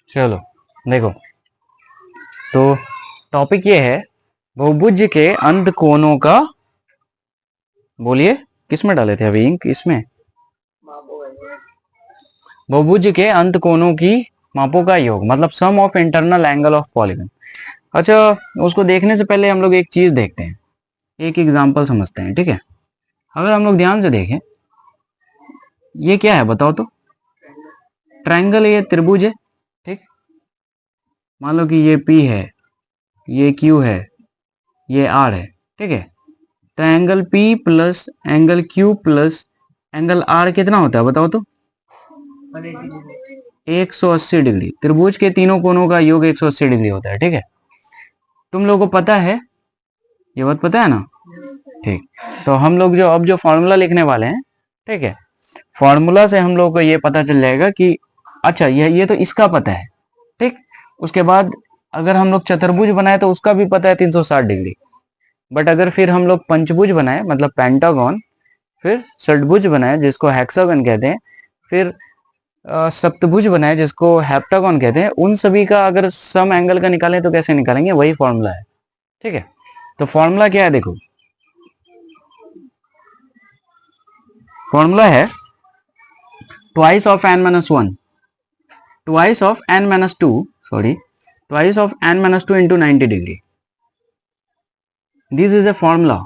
चलो देखो, तो टॉपिक ये है बहुभुज के अंत कोणों का, बोलिए किस में डाले थे अभी इंक, इसमें बहुभुज के अंत कोणों की मापों का योग, मतलब sum of internal angle of polygon. अच्छा, उसको देखने से पहले हम लोग एक चीज देखते हैं, एक एग्जांपल समझते हैं, ठीक है। अगर हम लोग ध्यान से देखें, ये क्या है बताओ तो? ट्रायंगल है, ये त्रिभुज है, ठीक। मान लो कि ये P है, ये Q है, ये R है, ठीक है। तो angle P plus angle Q plus angle R कितना होता है बताओ तो? 180 डिग्री। त्रिभुज के तीनों कोणों का योग 180 डिग्री होता है, ठीक है। तुम लोगों को पता है, ये बात पता है ना? ठीक। तो हम लोग जो अब जो फॉर्मूला लिखने वाले हैं, ठीक है, फॉर्मूला से हम लोग को ये पता चल जाएगा कि अच्छा ये तो इसका पता है, ठीक। उसके बाद अगर हम लोग चतुर्भुज बनाए तो उसका भी पता है 360 डिग्री। बट अगर फिर हम लोग पंचभुज बनाए मतलब पेंटागन, फिर षटभुज बनाए जिसको हेक्सागन कहते हैं, फिर सप्तभुज बनाए जिसको हेप्टागन कहते हैं, उन सभी का अगर सम एंगल का निकालें तो कैसे निकालेंगे? वही फॉर्मूला है, ठीक है। तो फॉर्मूला क्या है देखो, फॉर्मूला है twice of n minus 1, twice of n minus 2, sorry, twice of n minus 2 into 90 degree. This is a formula,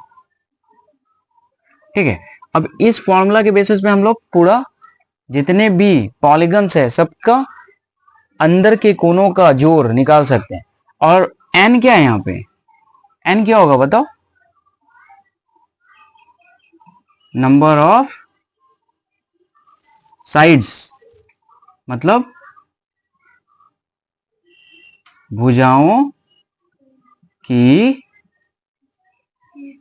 ठीक है। अब इस फॉर्मूला के बेसिस पे हम लोग पूरा जितने भी पॉलीगन्स है सबका अंदर के कोनों का जोड़ निकाल सकते हैं। और n क्या है यहाँ पे? n क्या होगा बताओ? नंबर ऑफ साइड्स, मतलब भुजाओं की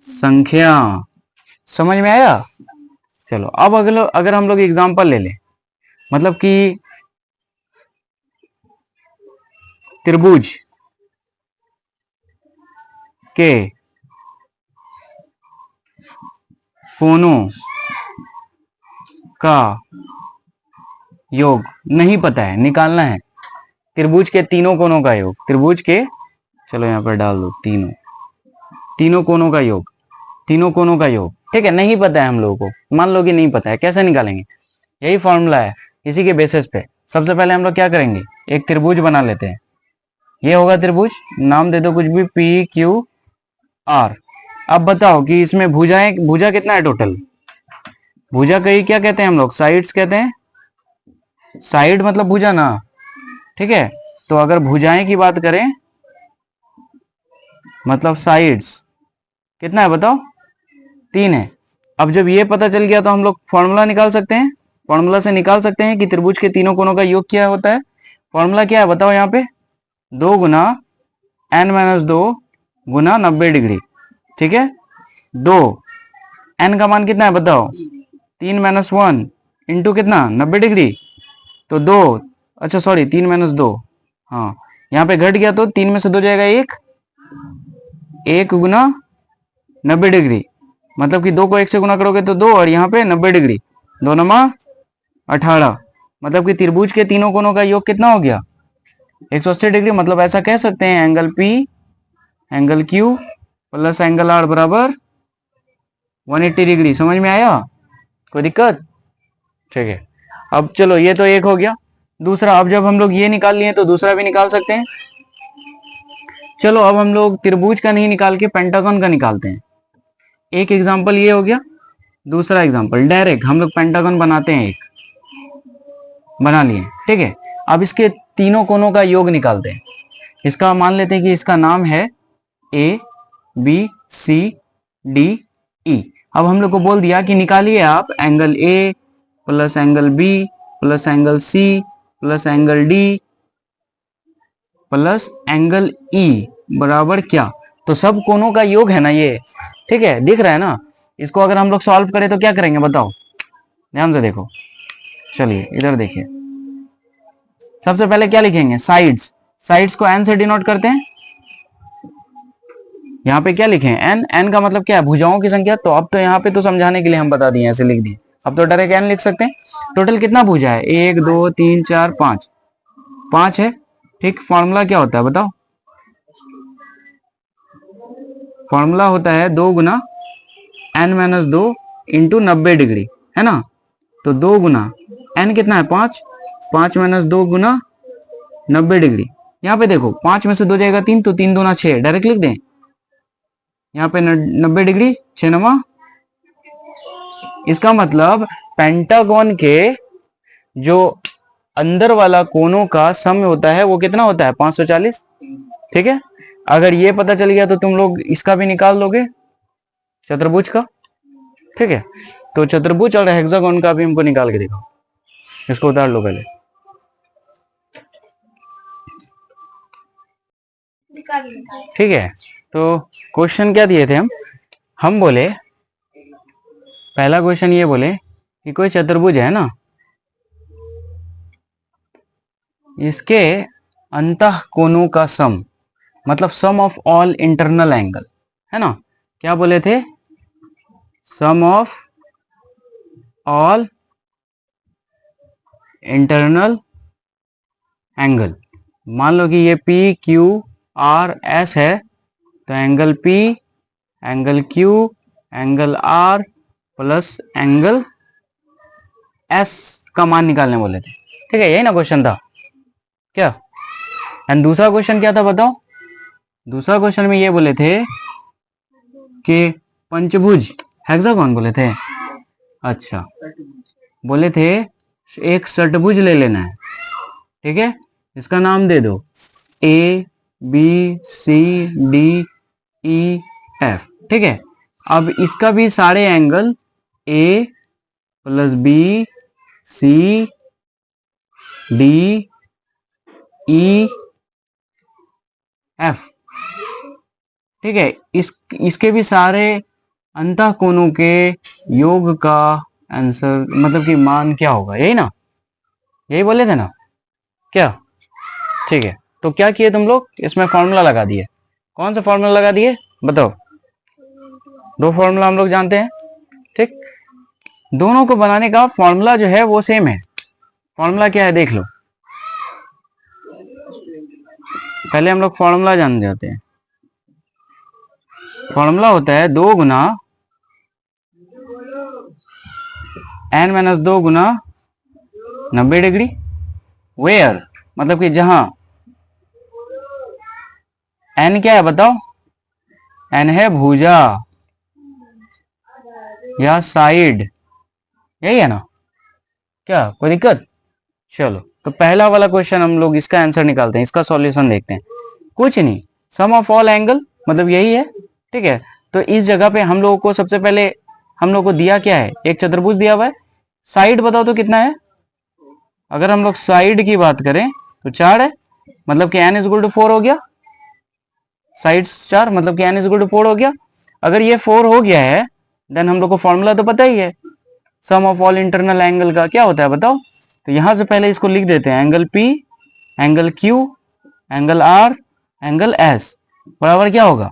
संख्या। समझ में आया? चलो अब अगर हम लोग एग्जांपल ले लें, मतलब कि त्रिभुज के कोनों का योग नहीं पता है, निकालना है। त्रिभुज के तीनों कोनों का योग, त्रिभुज के, चलो यहां पर डाल दो तीनों कोनों का योग, तीनों कोनों का योग, ठीक है। नहीं पता है हम लोगों को, मान लो कि नहीं पता है, कैसे निकालेंगे? यही फॉर्मूला है, इसी के बेसिस पे सबसे पहले हम लोग क्या करेंगे, एक त्रिभुज बना लेते हैं। ये होगा त्रिभुज, नाम दे दो कुछ भी, PQR। अब बताओ कि इसमें भुजा कितना है टोटल? भुजा कई क्या कहते हैं हम लोग? साइड्स कहते हैं। साइड मतलब भुजा ना, ठीक है। तो अगर भुजाएं की बात करें मतलब साइड्स कितना है बताओ? 3 है। अब जब ये पता चल गया तो हम लोग फॉर्मूला निकाल सकते हैं, फॉर्मूला से निकाल सकते हैं कि त्रिभुज के तीनों कोनों का योग क्या होता है। फॉर्मूला क्या है बताओ? यहाँ पे 2 गुना n माइनस 2 गुना 90 डिग्री, ठीक है। 2 n का मान कितना है बताओ? 3 माइनस 1 इंटू कितना? 90 डिग्री। तो 2, अच्छा सॉरी 3 माइनस 2, हाँ यहाँ पे घट गया तो 3 में से 2 जाएगा 1 गुना 90 डिग्री, मतलब कि 2 को 1 से गुना करोगे तो 2, और यहाँ पे 90 डिग्री, 2 नमा 18, मतलब कि त्रिभुज के तीनों कोनों का योग कितना हो गया? 180 डिग्री। मतलब ऐसा कह सकते हैं angle P angle Q plus angle R बराबर 180 डिग्री। समझ में आया? कोई दिक्कत? ठीक है। अब चलो ये तो एक हो गया। दूसरा, अब जब हम लोग ये निकाल लिए तो दूसरा भी निकाल सकते हैं। चलो अब हम लोग त्रिभुज का नहीं निकाल के पेंटागन का निकालते हैं। एक एग्जांपल ये हो गया, दूसरा एग्जांपल डायरेक्ट हम लोग पेंटागन बनाते हैं, एक बना लिए, ठीक है। अब इसके तीनों कोनों का योग निकालते हैं। इसका मान लेते हैं कि इसका नाम है ABCDE। अब हम लोग को बोल दिया कि निकालिए आप angle A plus angle B plus angle C plus angle D plus angle E बराबर क्या? तो सब कोनों का योग है ना ये, ठीक है, दिख रहा है ना। इसको अगर हम लोग सॉल्व करें तो क्या करेंगे बताओ? ध्यान से देखो, चलिए इधर देखिए। सबसे पहले क्या लिखेंगे? साइड्स। साइड्स को n से डिनोट करते हैं। यहाँ पे क्या लिखे? n। n का मतलब क्या है? भुजाओं की संख्या। तो अब तो यहाँ पे तो समझाने के लिए हम बता दिए, ऐसे लिख दिए। अब तो डायरेक्ट n लिख सकते हैं। टोटल कितना भुजा है? 1 2 3 4 5, 5 है। ठीक, फॉर्मूला क्या होता है बताओ? फॉर्मूला होता है 2 गुना n-2 इंटू 90 डिग्री, है ना। तो 2 गुना n कितना है 5, 5-2 गुना 90 डिग्री। यहाँ पे देखो 5 में से 2 जाएगा 3, तो 3 दूना 6, डायरेक्ट लिख दें। यहाँ पे 90 डिग्री 6 नमा, इसका मतलब पेंटागन के जो अंदर वाला कोनों का सम होता है वो कितना होता है 540। ठीक है, अगर ये पता चल गया तो तुम लोग इसका भी निकाल लोगे, चतुर्भुज का। ठीक है, तो चतुर्भुज और हेक्सागोन का भी हमको निकाल के दिखाओ। इसको उतार लो पहले। ठीक है, तो क्वेश्चन क्या दिए थे हम बोले, पहला क्वेश्चन ये बोले कि कोई चतुर्भुज है ना, इसके अंतः कोणों का सम, मतलब sum of all internal angle, है ना। क्या बोले थे? सम ऑफ ऑल इंटरनल एंगल। मान लो कि ये पी क्यू आर एस है, तो angle P, angle Q, angle R plus angle S का मान निकालने बोले थे। ठीक है, यही ना क्वेश्चन था क्या? एंड दूसरा क्वेश्चन क्या था बताओ? दूसरा क्वेश्चन में ये बोले थे कि पंचभुज, हेक्सागोन बोले थे। अच्छा, बोले थे एक षटभुज ले लेना है। ठीक है, इसका नाम दे दो A B C D E F. ठीक है, अब इसका भी सारे angle A plus B C D E F. ठीक है, इसके भी सारे अंतः कोणों के योग का आंसर, मतलब कि मान क्या होगा, यही ना, यही बोले थे ना क्या? ठीक है, तो क्या किए तुम लोग? इसमें फॉर्मूला लगा दिए। कौन सा फॉर्मूला लगा दिए बताओ? दो फॉर्मूला हम लोग जानते हैं। ठीक, दोनों को बनाने का फॉर्मूला जो है वो सेम है। फॉर्मूला क्या है देख लो, पहले हम लोग फॉर्मूला जान जाते हैं। फॉर्मूला होता है 2 गुना n-2 गुना 90 डिग्री, वेयर, मतलब कि जहां n क्या है बताओ? n है भुजा या साइड, यही है ना, क्या कोई दिक्कत? चलो, तो पहला वाला क्वेश्चन हम लोग इसका आंसर निकालते हैं, इसका सॉल्यूशन देखते हैं। कुछ नहीं, सम ऑफ ऑल एंगल, मतलब यही है। ठीक है, तो इस जगह पे हम लोगों को सबसे पहले हम लोग को दिया क्या है? एक चतुर्भुज दिया हुआ है। साइड बताओ तो कितना है? अगर हम लोग साइड की बात करें तो 4 है, मतलब कि n इज इक्वल टू 4 हो गया। साइड्स 4, मतलब कि n इज इक्वल टू 4 हो गया। अगर ये 4 हो गया है, देन हम लोग को फॉर्मूला तो पता ही है, sum of all internal angle का क्या होता है बताओ? तो यहां से पहले इसको लिख देते हैं, angle P, angle Q, angle R, angle S बराबर क्या होगा?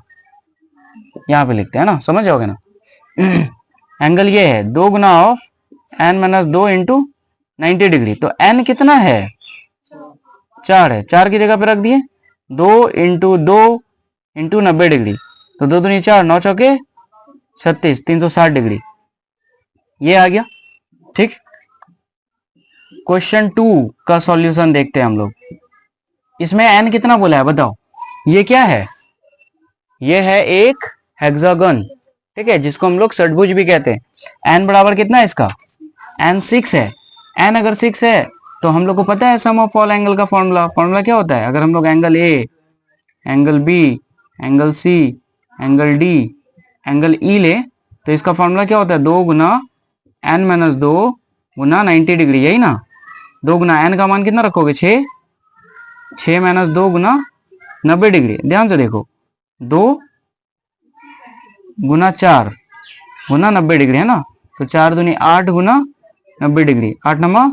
यहां पे लिखते हैं ना, समझ जाओगे ना। एंगल ये है 2 गुना ऑफ n-2 इंटू 90 डिग्री। तो n कितना है? 4 है, 4 की जगह पे रख दिए 2 इंटू 2 इंटू 90 डिग्री, तो 2 दूनी 4, 9 चौके 36, 360 डिग्री, ये आ गया। ठीक, क्वेश्चन 2 का सॉल्यूशन देखते हैं हम लोग। इसमें n कितना बोला है बताओ? ये क्या है? ये है एक हेक्सागन। ठीक है, जिसको हम लोग षटभुज भी कहते हैं। n बराबर कितना है इसका? n 6 है। n अगर 6 है तो हम लोग को पता है सम ऑफ ऑल एंगल का फॉर्मूला क्या होता है? अगर हम लोग angle A, angle B, angle C, angle D, angle E ले, तो इसका फॉर्मूला क्या होता है? 2 गुना n-2 गुना 90 डिग्री, यही ना। 2 गुना n का मान कितना रखोगे? 6, 6-2 गुना 90 डिग्री। ध्यान से देखो, 2 गुना 4 गुना 90 डिग्री, है ना। तो 4 दूनी 8 गुना 90 डिग्री, 8 नमा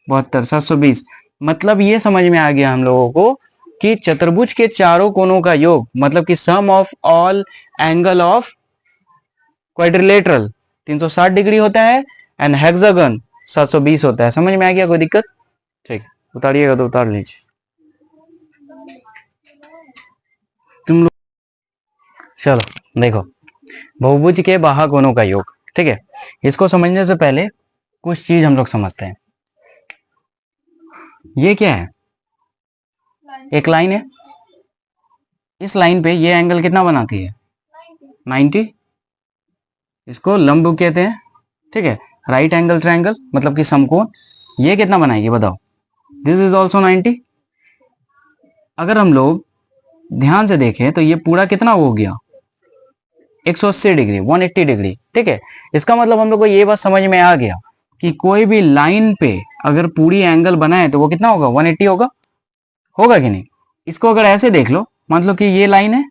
72, 720। मतलब ये समझ में आ गया हम लोगों को कि चतुर्भुज के चारों कोनों का योग, मतलब कि sum of all angle of quadrilateral 360 degree होता है, एंड हेक्सागन 720 होता है। समझ में आ गया? कोई दिक्कत? ठीक, उतारिएगा तो उतार लीजिए। तुम लोग चलो देखो, बहुभुज के बाहा कोनों का योग, ठीक है। इसको समझने से पहले कुछ चीज हम लोग समझते हैं। ये क्या है? एक लाइन है। इस लाइन पे ये एंगल कितना बनाती है? 90। इसको लंब कहते हैं, ठीक है। राइट एंगल ट्रायंगल मतलब कि समकोण। ये कितना बनाएगी बताओ? This is also 90। अगर हम लोग ध्यान से देखें तो ये पूरा कितना हो गया? 180 डिग्री, 180 डिग्री, ठीक है। इसका मतलब हम लोग को ये बात समझ में आ गया कि कोई भी लाइन पे अगर पूरी एंगल बनाए तो वो कितना होगा? 180 होगा। होगा कि नहीं? इसको अगर ऐसे देख लो, मान लो कि ये लाइन है,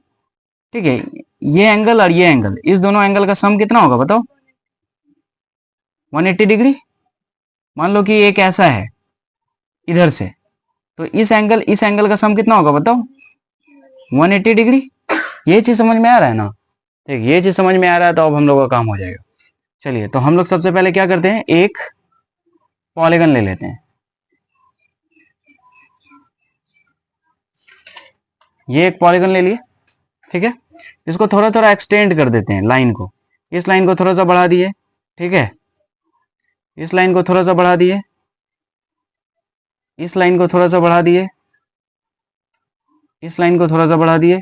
ठीक है। ये एंगल और ये एंगल, इस दोनों एंगल का सम कितना होगा बताओ? 180 डिग्री। मान लो कि एक ऐसा है इधर से, तो इस एंगल का सम कितना होगा बताओ? 180 डिग्री। ये चीज समझ में आ रहा है ना? ठीक, ये चीज समझ में आ रहा है तो अब हम लोग का काम हो जाएगा। चलिए, तो हम लोग सबसे पहले क्या करते हैं, एक पॉलीगन ले लेते हैं। ये एक पॉलीगन ले लिए, ठीक है। इसको थोड़ा थोड़ा एक्सटेंड कर देते हैं लाइन को। इस लाइन को थोड़ा सा बढ़ा दिए, ठीक है। इस लाइन को थोड़ा सा बढ़ा दिए, इस लाइन को थोड़ा सा बढ़ा दिए, इस लाइन को थोड़ा सा बढ़ा दिए,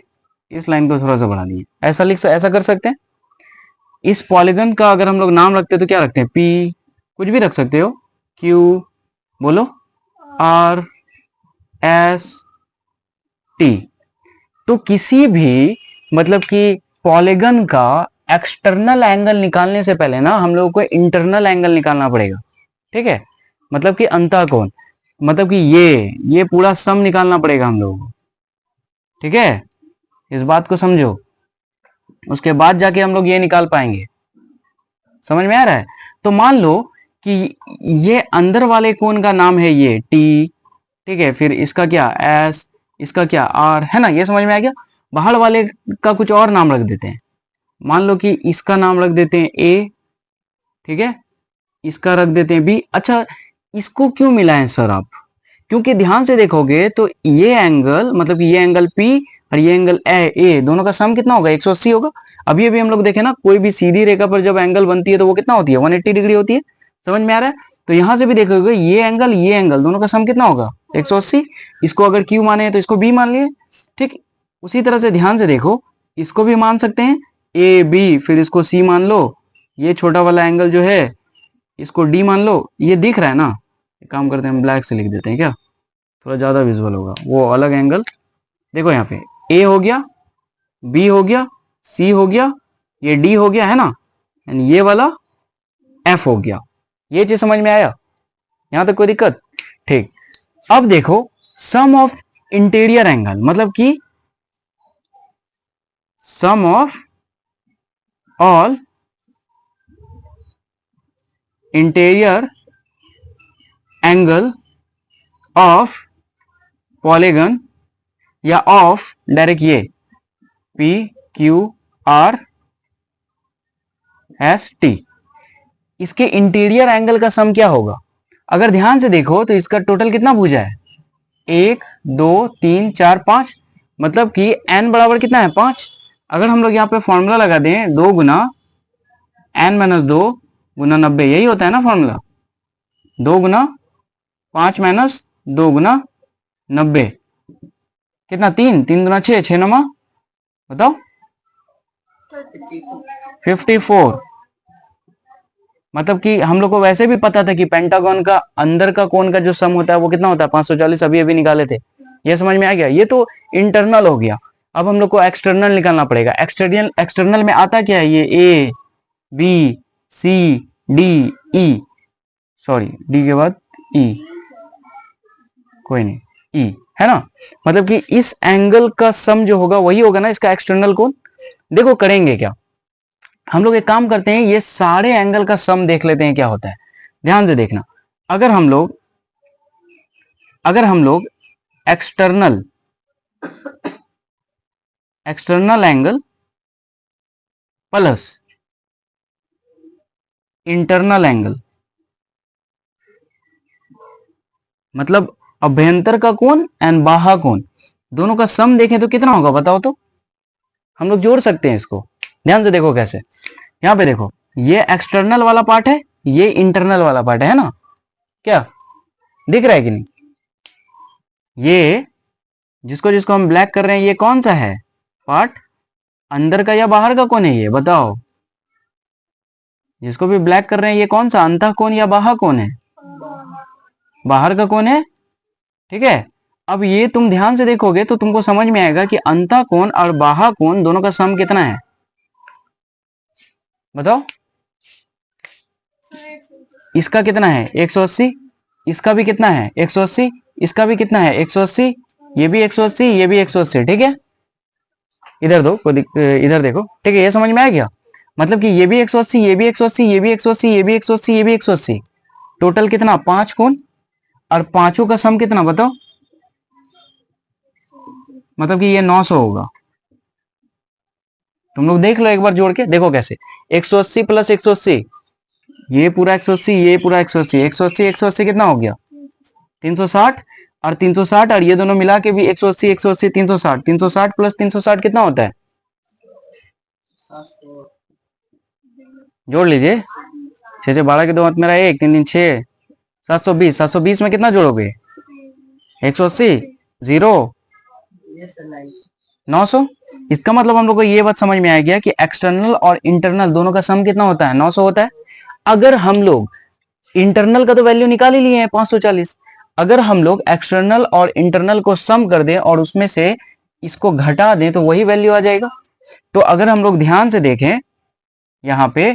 इस लाइन को थोड़ा सा बढ़ा दिए। ऐसा कर सकते हैं। इस पॉलीगन का अगर हम लोग नाम रखते हैं तो क्या रखते हैं? पी, कुछ भी रख सकते हो। क्यू, बोलो, आर, एस, टी। तो किसी भी मतलब कि पॉलीगन का एक्सटर्नल एंगल निकालने से पहले ना हम लोगों को इंटरनल एंगल निकालना पड़ेगा, ठीक है। मतलब कि अंतःकोण, मतलब कि ये पूरा सम निकालना पड़ेगा हम लोगों को, ठीक है। इस बात को समझो, उसके बाद जाके हम लोग ये निकाल पाएंगे। समझ में आ रहा है? तो मान लो कि ये अंदर वाले कोण का नाम है ये टी, ठीक है। फिर इसका क्या? एस, इसका क्या? आर, है ना? ये समझ में आ गया। बाहर वाले का कुछ और नाम रख देते हैं। मान लो कि इसका नाम रख देते हैं ए, ठीक है। इसका रख देते हैं बी। अच्छा, इसको क्यों मिलाएं सर आप? क्योंकि ध्यान से देखोगे तो ये एंगल मतलब कि ये एंगल पी और ये एंगल ए दोनों का सम कितना होगा? 180 होगा। अभी अभी हम लोग देखे ना, कोई भी सीधी रेखा पर जब एंगल बनती है तो वो कितना होती है? 180 डिग्री होती है। समझ में आ रहा है? तो यहां से भी देखोगे ये एंगल दोनों का सम कितना होगा? 180। इसको अगर क्यू माने तो इसको बी मान लिए, ठीक। उसी तरह से ध्यान से देखो, इसको भी मान सकते हैं ए बी, फिर इसको सी मान लो। ये छोटा वाला एंगल जो है इसको डी मान लो। ये दिख रहा है ना? एक काम करते हैं, ब्लैक से लिख देते हैं क्या, थोड़ा ज्यादा विजुअल होगा। वो अलग एंगल देखो, यहाँ पे ए हो गया, बी हो गया, सी हो गया, ये डी हो गया, है ना। एंड ये वाला एफ हो गया। ये चीज समझ में आया? यहां तक कोई दिक्कत? ठीक। अब देखो, सम ऑफ इंटीरियर एंगल मतलब कि sum of all interior angle of polygon या ऑफ डायरेक्ट ये P Q R S T, इसके इंटीरियर एंगल का सम क्या होगा? अगर ध्यान से देखो तो इसका टोटल कितना भुजा है? 1 2 3 4 5, मतलब कि n बराबर कितना है? 5। अगर हम लोग यहाँ पे फॉर्मूला लगा दें 2 गुना n माइनस 2 गुना 90, यही होता है ना फॉर्मूला? 2 गुना 5 माइनस 2 गुना 90 कितना? 3 3 गुना 6, 6 नमा बताओ 54। मतलब कि हम लोग को वैसे भी पता था कि पेंटागन का अंदर का कोण का जो सम होता है वो कितना होता है? 540। अभी अभी निकाले थे। ये समझ में आ गया? ये तो इंटरनल हो गया। अब हम लोग को एक्सटर्नल निकालना पड़ेगा। एक्सटर्नल में आता क्या है? ये A B C D E, sorry D के बाद ई, कोई नहीं, ई, है ना। मतलब कि इस एंगल का सम जो होगा वही होगा ना इसका एक्सटर्नल कोण। देखो करेंगे क्या, हम लोग एक काम करते हैं, ये सारे एंगल का सम देख लेते हैं क्या होता है। ध्यान से देखना, अगर हम लोग external angle plus internal angle मतलब अभ्यंतर का कोण एंड बाह्य कोण दोनों का सम देखें तो कितना होगा बताओ तो? हम लोग जोड़ सकते हैं इसको। ध्यान से देखो कैसे, यहाँ पे देखो, ये एक्सटर्नल वाला पार्ट है, ये इंटरनल वाला पार्ट है ना, क्या दिख रहा है कि नहीं? ये जिसको जिसको हम ब्लैक कर रहे हैं, ये कौन सा है पार्ट, अंदर का या बाहर का कोण है, ये बताओ। जिसको भी ब्लैक कर रहे हैं, ये कौन सा, अंतः कोण या बाह्य कोण है? बाहर का कोण है, ठीक है। अब ये तुम ध्यान से देखोगे तो तुमको समझ में आएगा कि अंतः कोण और बाह्य कोण दोनों का सम कितना है, बताओ। इसका कितना है 180, इसका भी कितना है 180, इसका भी कितना है 180, ये भी 180, ये भी 180, ठीक है। इधर दो, इधर देखो, ठीक है, ये समझ में आ गया। मतलब कि ये भी 180, ये भी 180, ये भी 180, ये भी 180, ये भी 180, टोटल कितना 5 कोण, और पांचों का सम कितना बताओ। मतलब कि ये 900 होगा। तुम लोग देख लो एक बार जोड़ के, देखो कैसे, 180 प्लस 180, ये पूरा 180, ये पूरा 180, 180 180 कितना हो गया 360, और 360 और ये दोनों मिला के भी 180 180 360, 360 प्लस 360 कितना होता है, जोड़ लीजिए, 6 से 12 के 2 हाथ मेरा 1, 3 3 6, 720, 720 में कितना जोड़ोगे 180, 0, 900। इसका मतलब हम लोग को ये बात समझ में आ गया कि एक्सटर्नल और इंटरनल दोनों का सम कितना होता है 900 होता है। अगर हम लोग इंटरनल का तो वैल्यू निकाल ही लिए हैं 540, अगर हम लोग एक्सटर्नल और इंटरनल को सम कर दें और उसमें से इसको घटा दें तो वही वैल्यू आ जाएगा। तो अगर हम लोग ध्यान से देखें, यहां पे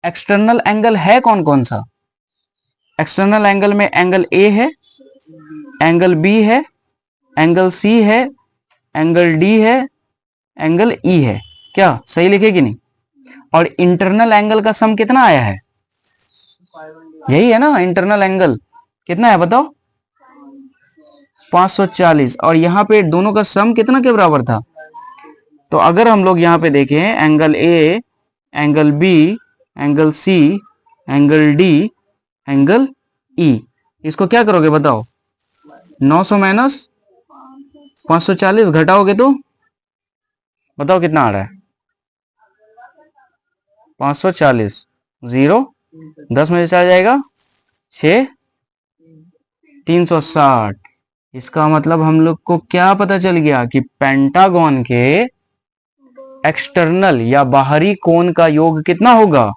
एक्सटर्नल एंगल है कौन कौन सा, एक्सटर्नल एंगल में एंगल ए है, एंगल बी है, एंगल सी है, एंगल डी है, एंगल ई है, क्या सही लिखे कि नहीं? और इंटरनल एंगल का सम कितना आया है, यही है ना, इंटरनल एंगल कितना है बताओ 540, और यहां पे दोनों का सम कितना के बराबर था। तो अगर हम लोग यहाँ पे देखें, angle A, angle B, angle C, angle D, angle E, इसको क्या करोगे बताओ, 900 माइनस 540 घटाओगे तो बताओ कितना आ रहा है 540, 0, 10 में से आ जाएगा 6, 360। इसका मतलब हम लोग को क्या पता चल गया कि पेंटागन के एक्सटर्नल या बाहरी कोण का योग कितना होगा।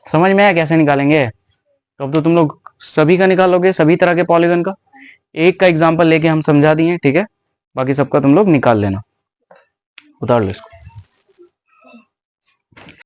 समझ में आया कैसे निकालेंगे? तो अब तो तुम लोग सभी का निकालोगे, सभी तरह के पॉलीगन का। एक का एग्जांपल लेके हम समझा दिए, ठीक है, बाकी सबका तुम लोग निकाल लेना। उतार लो इसको।